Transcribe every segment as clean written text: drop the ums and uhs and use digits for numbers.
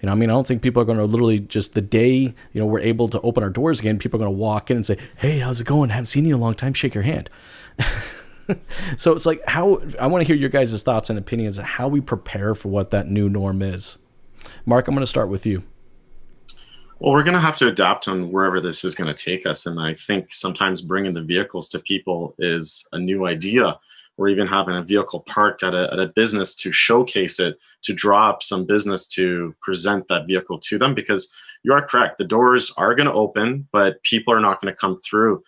You know, I mean, I don't think people are going to literally just the day, you know, we're able to open our doors again, people are going to walk in and say, "Hey, how's it going? Haven't seen you in a long time. Shake your hand." So it's like, how I want to hear your guys' thoughts and opinions on how we prepare for what that new norm is. Mark, I'm going to start with you. Well, we're going to have to adapt on wherever this is going to take us. And I think sometimes bringing the vehicles to people is a new idea, or even having a vehicle parked at a business to showcase it, to draw up some business to present that vehicle to them. Because you are correct, the doors are going to open, but people are not going to come through.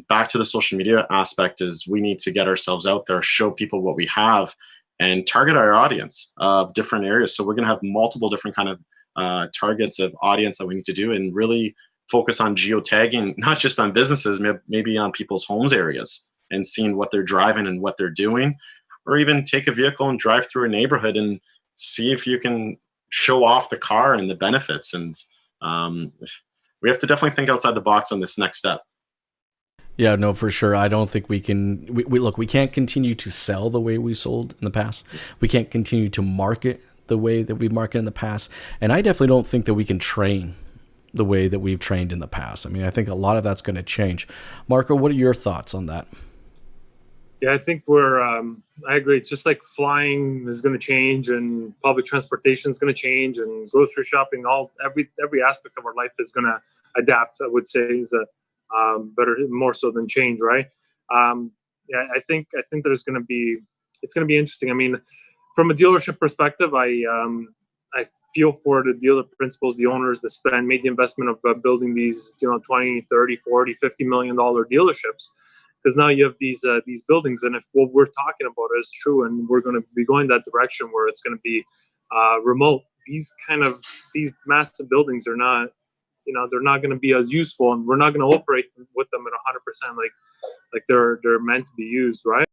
Back to the social media aspect is we need to get ourselves out there, show people what we have, and target our audience of different areas. So we're going to have multiple different kind of targets of audience that we need to do, and really focus on geotagging, not just on businesses, maybe on people's homes areas, and seeing what they're driving and what they're doing, or even take a vehicle and drive through a neighborhood and see if you can show off the car and the benefits. And um, we have to definitely think outside the box on this next step. Yeah, no, for sure. I don't think we can. We look. We can't continue to sell the way we sold in the past. We can't continue to market the way that we've marketed in the past. And I definitely don't think that we can train the way that we've trained in the past. I mean, I think a lot of that's going to change. Marco, what are your thoughts on that? Yeah, I think we're. I agree. It's just like flying is going to change, and public transportation is going to change, and grocery shopping. Every aspect of our life is going to adapt. I would say is a better, more so than change, right? Yeah, I think there's going to be. It's going to be interesting. I mean, from a dealership perspective, I feel for the dealer principals, the owners that made the investment of building these, 20, 30, 40, $50 million dealerships, because now you have these buildings, and if what we're talking about is true, and we're going to be going that direction where it's going to be remote, these massive buildings are not, they're not going to be as useful, and we're not going to operate with them at 100% like they're meant to be used, right?